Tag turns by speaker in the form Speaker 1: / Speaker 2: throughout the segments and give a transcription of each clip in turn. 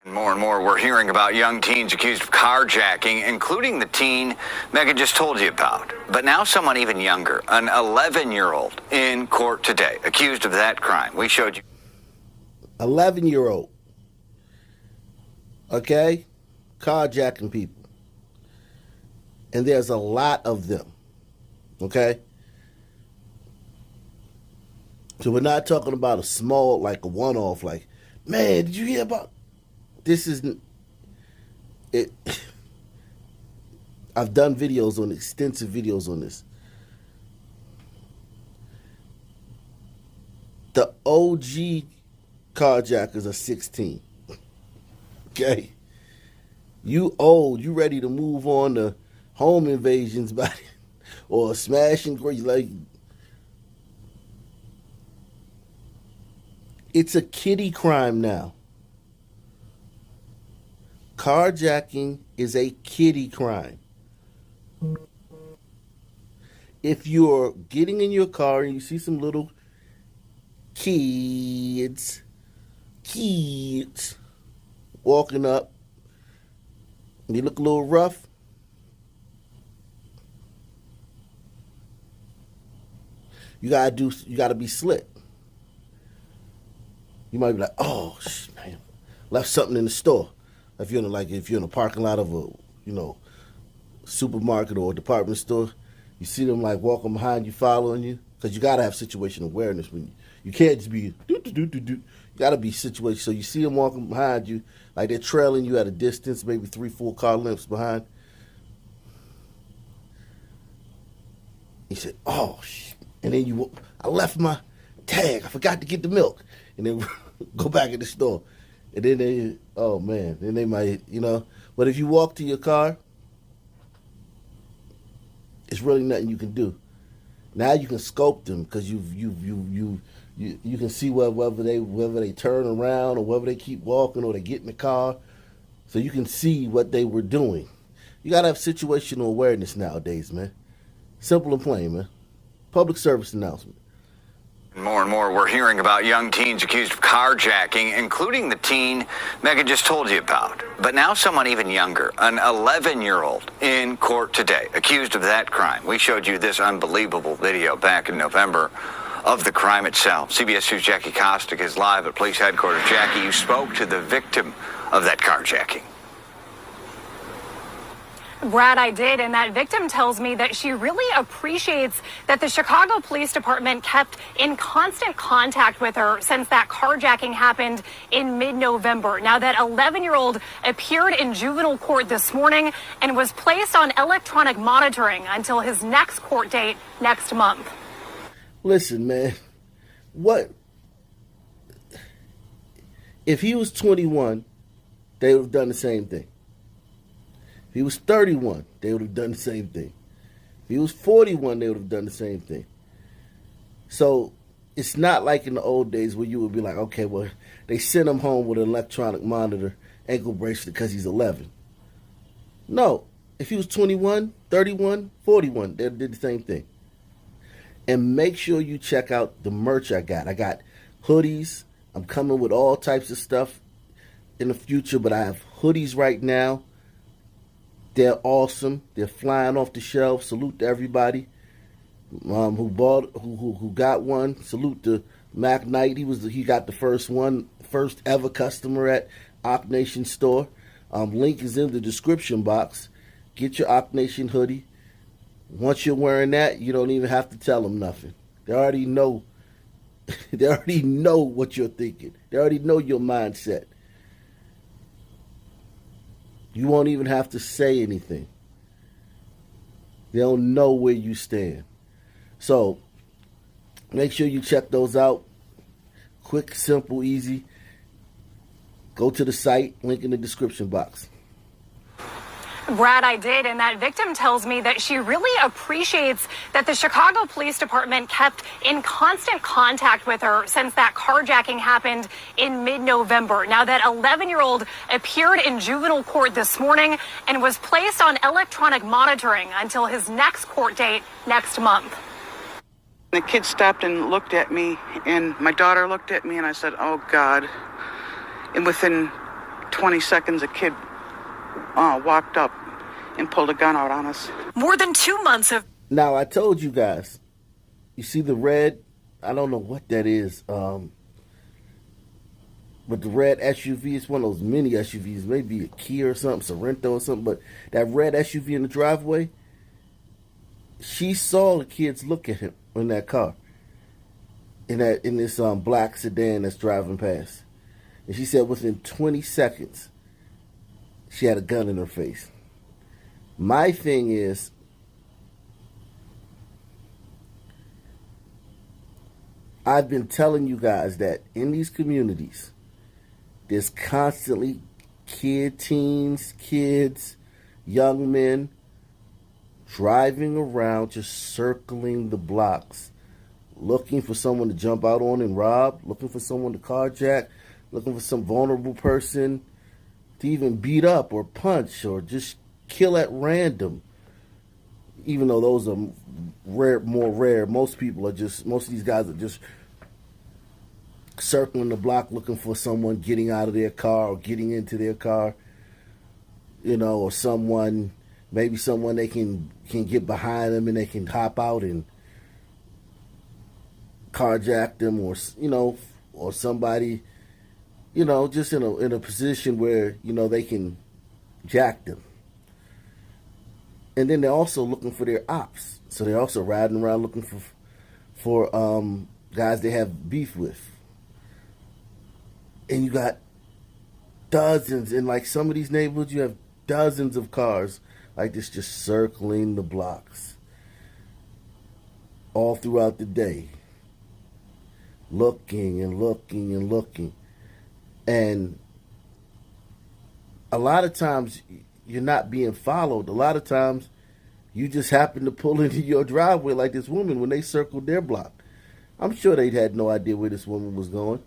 Speaker 1: More and more, we're hearing about young teens accused of carjacking, including the teen Megan just told you about. But now someone even younger, an 11-year-old, in court today, accused of that crime. We showed you.
Speaker 2: 11-year-old. Okay? Carjacking people. And there's a lot of them. Okay? So we're not talking about a small, like a one-off, like, man, did you hear about... This isn't it. I've done videos on extensive videos on this. The OG carjackers are 16. Okay? You old, you ready to move on to home invasions by or smashing, like, it's a kiddie crime now. Carjacking is a kiddie crime. If you're getting in your car and you see some little kids walking up, and you look a little rough, you gotta be slick. You might be like, oh, man, left something in the store. If you're in a parking lot of a, supermarket or a department store, you see them like walking behind you, following you, because you gotta have situational awareness when you can't just be You gotta be situational. So you see them walking behind you, like they're trailing you at a distance, maybe 3-4 car lengths behind. He said, "Oh shit!" And then I left my tag. I forgot to get the milk, and then go back in the store. And then then they might, But if you walk to your car, it's really nothing you can do. Now you can scope them because you can see whether they turn around or whether they keep walking or they get in the car, so you can see what they were doing. You gotta have situational awareness nowadays, man. Simple and plain, man. Public service announcement.
Speaker 1: More and more, we're hearing about young teens accused of carjacking, including the teen Megan just told you about. But now someone even younger, an 11-year-old, in court today, accused of that crime. We showed you this unbelievable video back in November of the crime itself. CBS 2's Jackie Kostick is live at police headquarters. Jackie, you spoke to the victim of that carjacking.
Speaker 3: Brad, I did, and that victim tells me that she really appreciates that the Chicago Police Department kept in constant contact with her since that carjacking happened in mid-November. Now, that 11-year-old appeared in juvenile court this morning and was placed on electronic monitoring until his next court date next month.
Speaker 2: Listen, man, if he was 21, they would have done the same thing. If he was 31, they would have done the same thing. If he was 41, they would have done the same thing. So it's not like in the old days where you would be like, okay, well, they sent him home with an electronic monitor, ankle bracelet because he's 11. No, if he was 21, 31, 41, they did the same thing. And make sure you check out the merch I got. I got hoodies. I'm coming with all types of stuff in the future, but I have hoodies right now. They're awesome. They're flying off the shelf. Salute to everybody who got one. Salute to Mac Knight. He got the first ever customer at Ock Nation store. Link is in the description box. Get your Ock Nation hoodie. Once you're wearing that, you don't even have to tell them nothing. They already know. They already know what you're thinking. They already know your mindset. You won't even have to say anything. They'll know where you stand. So make sure you check those out. Quick, simple, easy. Go to the site, link in the description box.
Speaker 3: Brad, I did, and that victim tells me that she really appreciates that the Chicago Police Department kept in constant contact with her since that carjacking happened in mid-November. Now, that 11-year-old appeared in juvenile court this morning and was placed on electronic monitoring until his next court date next month.
Speaker 4: The kid stopped and looked at me, and my daughter looked at me, and I said, oh, God. And within 20 seconds, a kid walked up and pulled a gun out on us.
Speaker 3: More than 2 months of...
Speaker 2: Now, I told you guys, you see the red, I don't know what that is, but the red SUV, it's one of those mini SUVs, maybe a Kia or something, Sorrento or something, but that red SUV in the driveway, she saw the kids look at him in that car, in this black sedan that's driving past. And she said within 20 seconds, she had a gun in her face. My thing is, I've been telling you guys that in these communities, there's constantly teens, kids, young men driving around, just circling the blocks, looking for someone to jump out on and rob, looking for someone to carjack, looking for some vulnerable person to even beat up or punch or just kill at random. Even though those are more rare, most of these guys are just circling the block looking for someone getting out of their car or getting into their car, or maybe someone they can get behind them and they can hop out and carjack them, or somebody, just in a position where, they can jack them. And then they're also looking for their ops. So they're also riding around looking for guys they have beef with. And you got dozens, in like some of these neighborhoods, you have dozens of cars like this just circling the blocks all throughout the day, looking and looking and looking. And a lot of times you're not being followed. A lot of times you just happen to pull into your driveway like this woman when they circled their block. I'm sure they had no idea where this woman was going.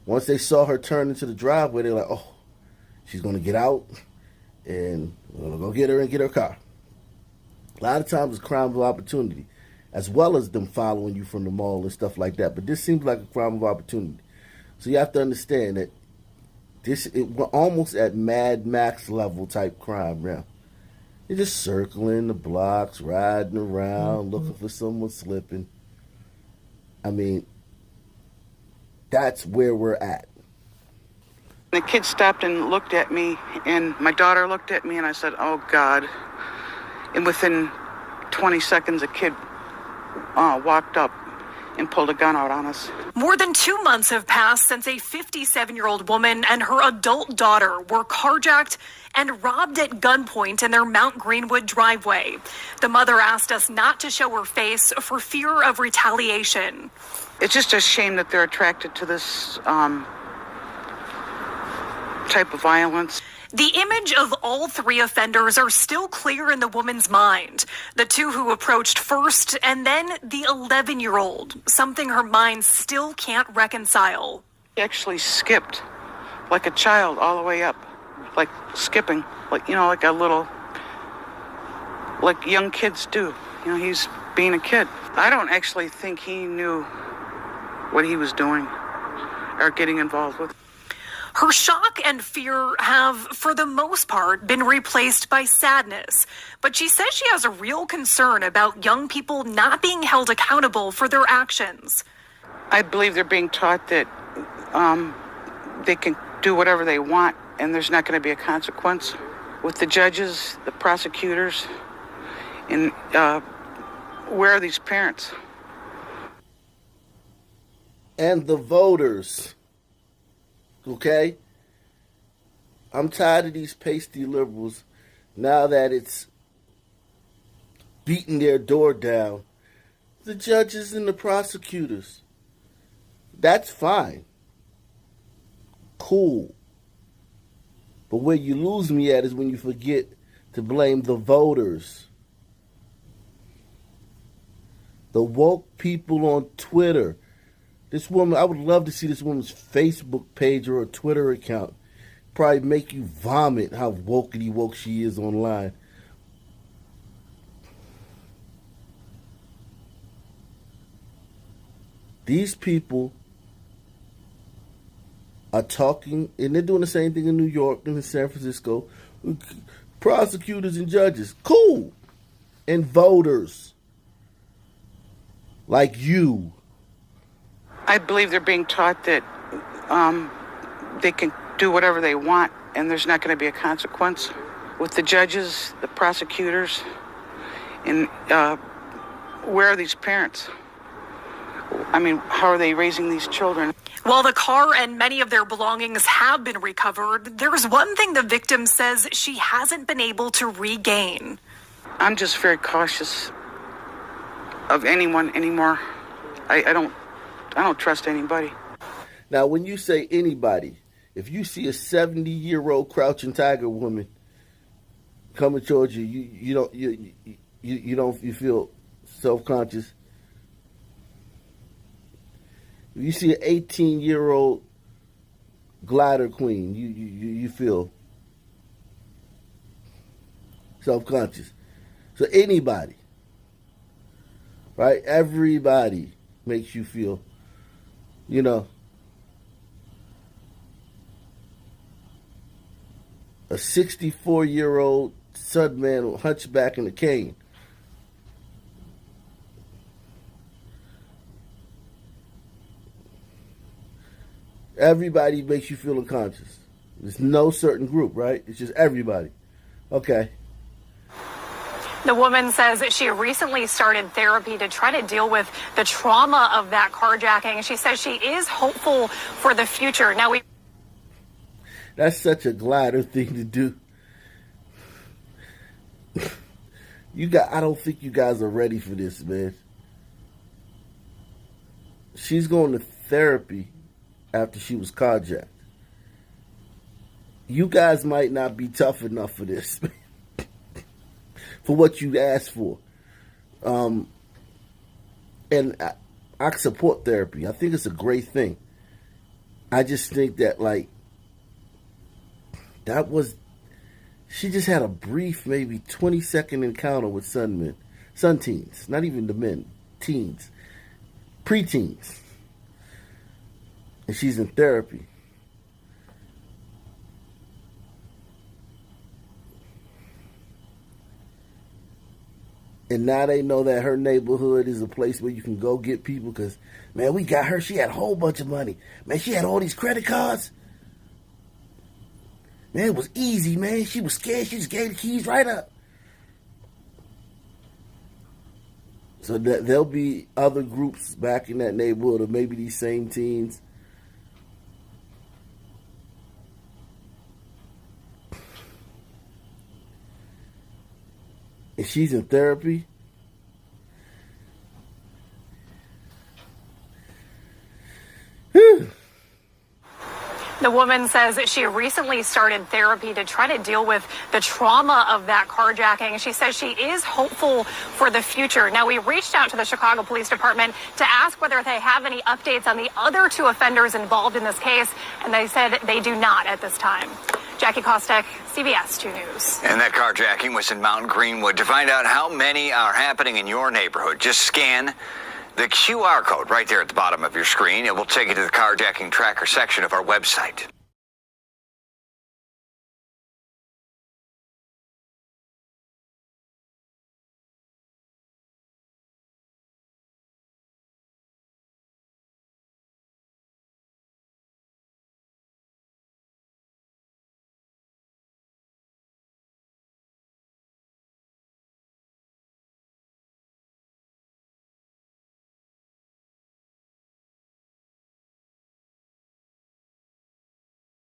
Speaker 2: Once they saw her turn into the driveway, they're like, oh, she's going to get out and we're going to go get her and get her car. A lot of times it's crime of opportunity, as well as them following you from the mall and stuff like that. But this seems like a crime of opportunity. So you have to understand that we're almost at Mad Max level type crime now. You're just circling the blocks, riding around, looking for someone slipping. I mean, that's where we're at.
Speaker 4: The kid stopped and looked at me, and my daughter looked at me, and I said, oh, God. And within 20 seconds, a kid walked up and pulled a gun out on us.
Speaker 3: More than 2 months have passed since a 57-year-old woman and her adult daughter were carjacked and robbed at gunpoint in their Mount Greenwood driveway. The mother asked us not to show her face for fear of retaliation.
Speaker 4: It's just a shame that they're attracted to this type of violence.
Speaker 3: The image of all three offenders are still clear in the woman's mind. The two who approached first, and then the 11-year-old, something her mind still can't reconcile.
Speaker 4: He actually skipped like a child all the way up, like skipping, like a little, like young kids do. He's being a kid. I don't actually think he knew what he was doing or getting involved with.
Speaker 3: Her shock and fear have, for the most part, been replaced by sadness. But she says she has a real concern about young people not being held accountable for their actions.
Speaker 4: I believe they're being taught that they can do whatever they want and there's not going to be a consequence. With the judges, the prosecutors, and where are these parents?
Speaker 2: And the voters. Okay? I'm tired of these pasty liberals now that it's beating their door down. The judges and the prosecutors. That's fine. Cool. But where you lose me at is when you forget to blame the voters. The woke people on Twitter. This woman, I would love to see this woman's Facebook page or a Twitter account. Probably make you vomit how wokety woke she is online. These people are talking, and they're doing the same thing in New York and in San Francisco. Prosecutors and judges, cool, and voters like you.
Speaker 4: I believe they're being taught that they can do whatever they want and there's not going to be a consequence. With the judges, the prosecutors, and where are these parents? I mean, how are they raising these children?
Speaker 3: While the car and many of their belongings have been recovered, there's one thing the victim says she hasn't been able to regain.
Speaker 4: I'm just very cautious of anyone anymore. I don't trust anybody.
Speaker 2: Now, when you say anybody, if you see a 70-year-old crouching tiger woman coming towards you, you feel self-conscious. If you see an 18-year-old glider queen, you feel self-conscious. So anybody, right? Everybody makes you feel, a 64-year-old Sudman hunchback in a cane. Everybody makes you feel unconscious. There's no certain group, right? It's just everybody. Okay.
Speaker 3: The woman says that she recently started therapy to try to deal with the trauma of that carjacking. She says she is hopeful for the future. Now,
Speaker 2: That's such a glider thing to do. I don't think you guys are ready for this, man. She's going to therapy after she was carjacked. You guys might not be tough enough for this, for what you asked for. And I support therapy. I think it's a great thing. I just think that, she just had a brief, maybe 20-second encounter with sun teens, not even the men, teens, preteens. And she's in therapy. And now they know that her neighborhood is a place where you can go get people because, man, we got her. She had a whole bunch of money. Man, she had all these credit cards. Man, it was easy, man. She was scared. She just gave the keys right up. So there'll be other groups back in that neighborhood, or maybe these same teens. And she's in therapy.
Speaker 3: the woman says that she recently started therapy to try to deal with the trauma of that carjacking. She says she is hopeful for the future. Now, we reached out to the Chicago Police Department to ask whether they have any updates on the other two offenders involved in this case, and they said they do not at this time. Jackie Kostek, CBS 2 News.
Speaker 1: And that carjacking was in Mount Greenwood. To find out how many are happening in your neighborhood, just scan the QR code right there at the bottom of your screen. It will take you to the carjacking tracker section of our website.